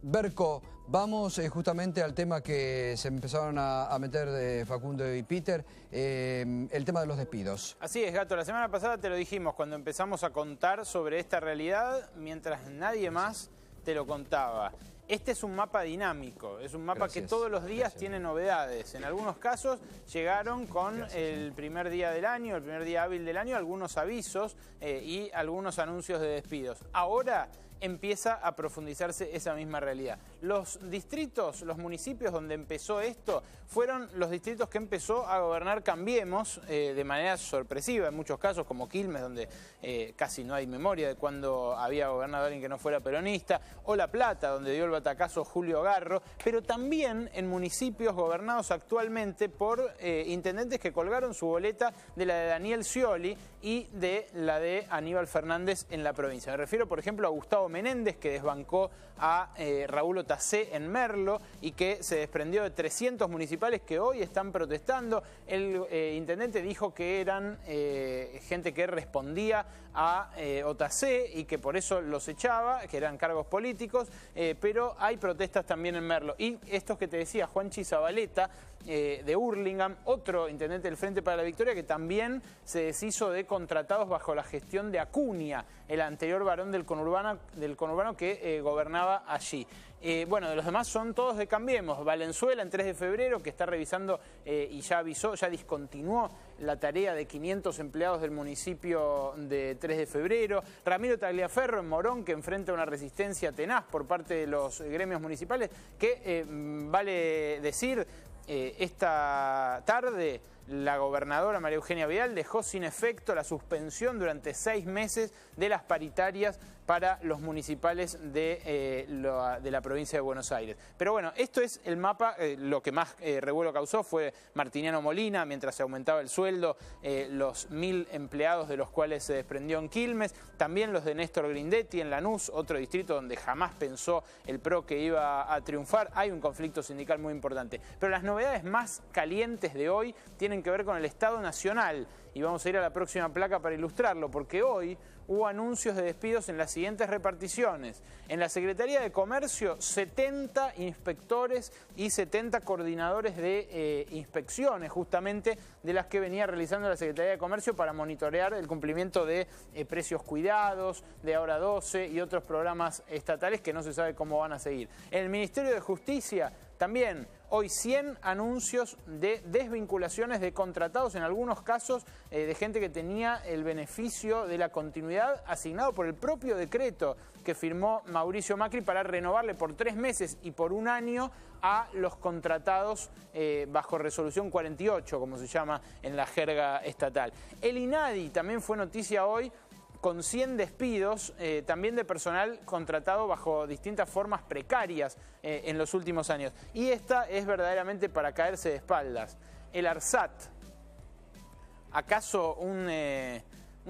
Berco, vamos justamente al tema que se empezaron a meter de Facundo y Peter, el tema de los despidos. Así es, Gato. La semana pasada te lo dijimos cuando empezamos a contar sobre esta realidad, mientras nadie más te lo contaba. Este es un mapa dinámico, es un mapa que todos los días tiene novedades. En algunos casos llegaron con el primer día del año, el primer día hábil del año, algunos avisos y algunos anuncios de despidos. Ahora empieza a profundizarse esa misma realidad. Los distritos, los municipios donde empezó esto, fueron los distritos que empezó a gobernar Cambiemos de manera sorpresiva, en muchos casos, como Quilmes, donde casi no hay memoria de cuando había gobernado alguien que no fuera peronista, o La Plata, donde dio el batacazo Julio Garro, pero también en municipios gobernados actualmente por intendentes que colgaron su boleta de la de Daniel Scioli y de la de Aníbal Fernández en la provincia. Me refiero, por ejemplo, a Gustavo Menéndez, que desbancó a Raúl Otacé en Merlo y que se desprendió de 300 municipales que hoy están protestando. El intendente dijo que eran gente que respondía a Otacé y que por eso los echaba, que eran cargos políticos, pero hay protestas también en Merlo. Y estos que te decía, Juanchi Zabaleta, de Hurlingham, otro intendente del Frente para la Victoria, que también se deshizo de contratados bajo la gestión de Acuña, el anterior varón del conurbano que gobernaba allí. Bueno, de los demás son todos de Cambiemos. Valenzuela en 3 de febrero, que está revisando y ya avisó, ya discontinuó la tarea de 500 empleados del municipio de 3 de febrero. Ramiro Tagliaferro en Morón, que enfrenta una resistencia tenaz por parte de los gremios municipales, que vale decir, esta tarde la gobernadora María Eugenia Vidal dejó sin efecto la suspensión durante 6 meses de las paritarias para los municipales de la provincia de Buenos Aires. Pero bueno, esto es el mapa. Lo que más revuelo causó fue Martiniano Molina, mientras se aumentaba el sueldo, los 1000 empleados de los cuales se desprendió en Quilmes, también los de Néstor Grindetti en Lanús, otro distrito donde jamás pensó el PRO que iba a triunfar. Hay un conflicto sindical muy importante. Pero las novedades más calientes de hoy tienen que ver con el Estado Nacional. Y vamos a ir a la próxima placa para ilustrarlo, porque hoy hubo anuncios de despidos en las siguientes reparticiones. En la Secretaría de Comercio, 70 inspectores y 70 coordinadores de inspecciones, justamente de las que venía realizando la Secretaría de Comercio para monitorear el cumplimiento de precios cuidados, de Ahora 12 y otros programas estatales que no se sabe cómo van a seguir. En el Ministerio de Justicia, también hoy 100 anuncios de desvinculaciones de contratados, en algunos casos de gente que tenía el beneficio de la continuidad asignado por el propio decreto que firmó Mauricio Macri para renovarle por 3 meses y por 1 año a los contratados bajo resolución 48, como se llama en la jerga estatal. El INADI también fue noticia hoy, con 100 despidos, también de personal contratado bajo distintas formas precarias en los últimos años. Y esta es verdaderamente para caerse de espaldas. El ARSAT, ¿acaso un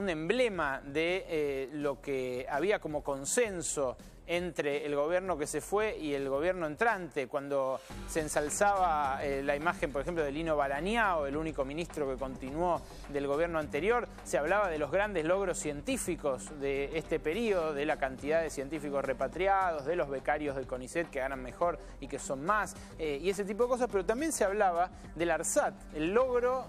emblema de lo que había como consenso entre el gobierno que se fue y el gobierno entrante, cuando se ensalzaba la imagen, por ejemplo, de Lino Balañao, el único ministro que continuó del gobierno anterior? Se hablaba de los grandes logros científicos de este periodo, de la cantidad de científicos repatriados, de los becarios del CONICET que ganan mejor y que son más, y ese tipo de cosas, pero también se hablaba del ARSAT, el logro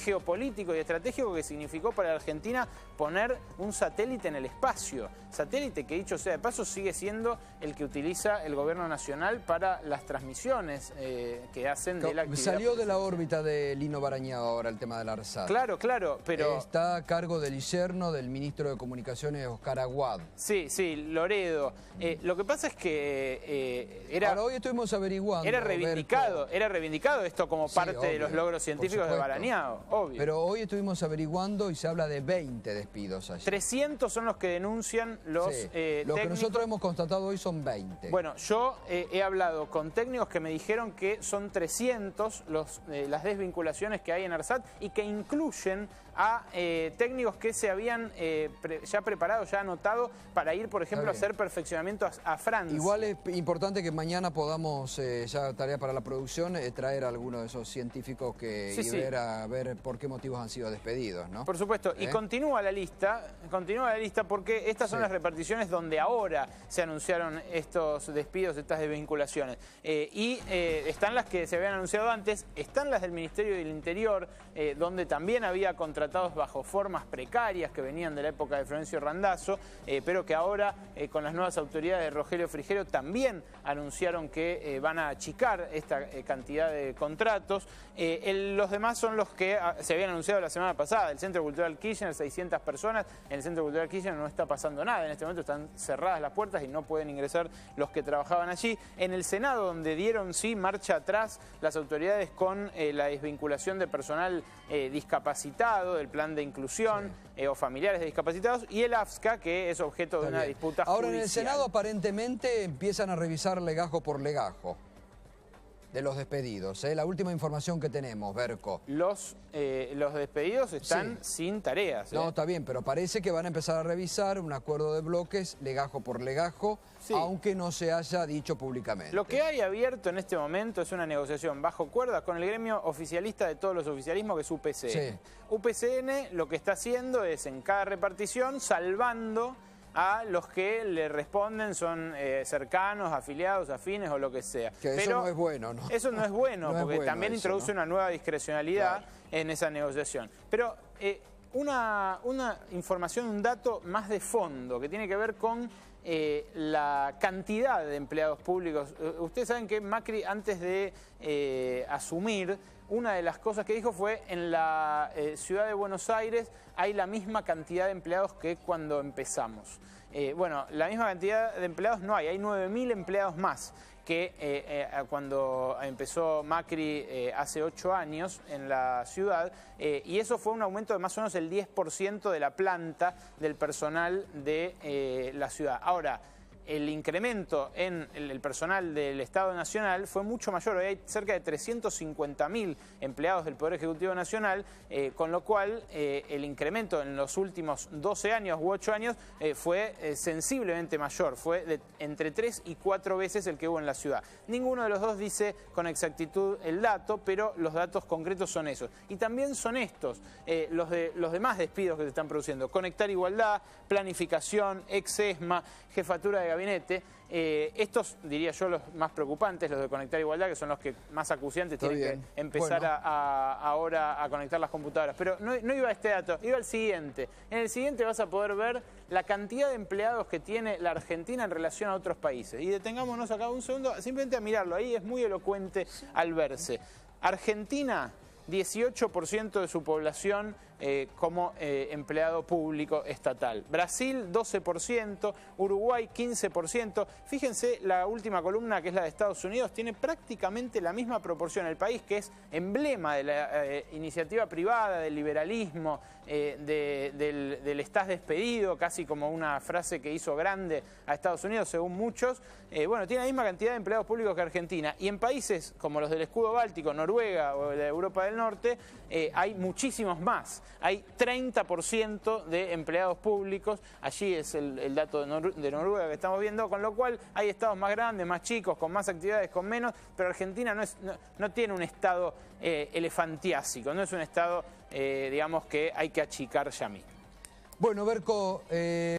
geopolítico y estratégico que significó para la Argentina poner un satélite en el espacio, satélite que, dicho sea de paso, sigue siendo el que utiliza el gobierno nacional para las transmisiones que hacen de la actividad. Salió de la órbita de Lino Balañao ahora el tema del ARSAT. Claro, claro, pero... Está a cargo del yerno del ministro de Comunicaciones, Oscar Aguad. Sí, sí, Loredo. Lo que pasa es que era... Ahora, hoy estuvimos averiguando. Era reivindicado esto como parte de los logros científicos de Balañao, obvio. Pero hoy estuvimos averiguando y se habla de 20 despidos allí. 300 son los que denuncian los Lo que nosotros hemos constatado hoy son 20. Bueno, yo he hablado con técnicos que me dijeron que son 300 las desvinculaciones que hay en ARSAT y que incluyen a técnicos que se habían ya preparado, ya anotado para ir, por ejemplo, a hacer perfeccionamiento a Francia. Igual es importante que mañana podamos, ya tarea para la producción, traer a alguno de esos científicos a ver por qué motivos han sido despedidos, ¿no? Por supuesto, y continúa la lista porque estas son las reparticiones donde ahora se anunciaron estos despidos, estas desvinculaciones. Están las que se habían anunciado antes, están las del Ministerio del Interior, donde también había contratados bajo formas precarias que venían de la época de Florencio Randazzo, pero que ahora con las nuevas autoridades de Rogelio Frigerio también anunciaron que van a achicar esta cantidad de contratos. Los demás son los que se habían anunciado la semana pasada. El Centro Cultural Kirchner, 600 personas. En el Centro Cultural Kirchner no está pasando nada. En este momento están cerradas las puertas y no pueden ingresar los que trabajaban allí. En el Senado, donde dieron sí marcha atrás las autoridades con la desvinculación de personal discapacitado, del plan de inclusión o familiares de discapacitados, y el AFSCA, que es objeto de una disputa judicial. Ahora, en el Senado aparentemente empiezan a revisar legajo por legajo de los despedidos. La última información que tenemos, Berco. Los despedidos están sin tareas. No, está bien, pero parece que van a empezar a revisar un acuerdo de bloques, legajo por legajo, aunque no se haya dicho públicamente. Lo que hay abierto en este momento es una negociación bajo cuerda con el gremio oficialista de todos los oficialismos, que es UPCN. UPCN lo que está haciendo es, en cada repartición, salvando a los que le responden, son cercanos, afiliados, afines o lo que sea. Que eso no es bueno, ¿no? Eso no es bueno, porque también introduce una nueva discrecionalidad en esa negociación. Pero una información, un dato más de fondo, que tiene que ver con la cantidad de empleados públicos. Ustedes saben que Macri, antes de asumir, una de las cosas que dijo fue: en la ciudad de Buenos Aires hay la misma cantidad de empleados que cuando empezamos. Bueno, la misma cantidad de empleados no hay 9.000 empleados más que cuando empezó Macri hace 8 años en la ciudad, y eso fue un aumento de más o menos el 10% de la planta del personal de la ciudad. Ahora, el incremento en el personal del Estado Nacional fue mucho mayor. Hoy hay cerca de 350.000 empleados del Poder Ejecutivo Nacional, con lo cual el incremento en los últimos 12 años u 8 años fue sensiblemente mayor. Fue de entre 3 y 4 veces el que hubo en la ciudad. Ninguno de los dos dice con exactitud el dato, pero los datos concretos son esos. Y también son estos, los demás despidos que se están produciendo: Conectar Igualdad, Planificación, Ex-ESMA, Jefatura de Gabinete. Estos, diría yo, los más preocupantes, los de Conectar Igualdad, que son los que más acuciantes tienen que empezar ahora a conectar las computadoras. Pero no iba a este dato, iba al siguiente. En el siguiente vas a poder ver la cantidad de empleados que tiene la Argentina en relación a otros países. Y detengámonos acá un segundo, simplemente a mirarlo. Ahí es muy elocuente al verse. Argentina, 18% de su población como empleado público estatal. Brasil, 12%, Uruguay, 15%. Fíjense, la última columna, que es la de Estados Unidos, tiene prácticamente la misma proporción. El país que es emblema de la iniciativa privada, del liberalismo, del estás despedido, casi como una frase que hizo grande a Estados Unidos, según muchos. Bueno, tiene la misma cantidad de empleados públicos que Argentina. Y en países como los del escudo báltico, Noruega o de Europa del Norte, hay muchísimos más. Hay 30% de empleados públicos. Allí es el dato de Noruega que estamos viendo, con lo cual hay estados más grandes, más chicos, con más actividades, con menos, pero Argentina no tiene un estado elefantiásico, no es un estado, digamos, que hay que achicar ya mismo. Bueno, Berco...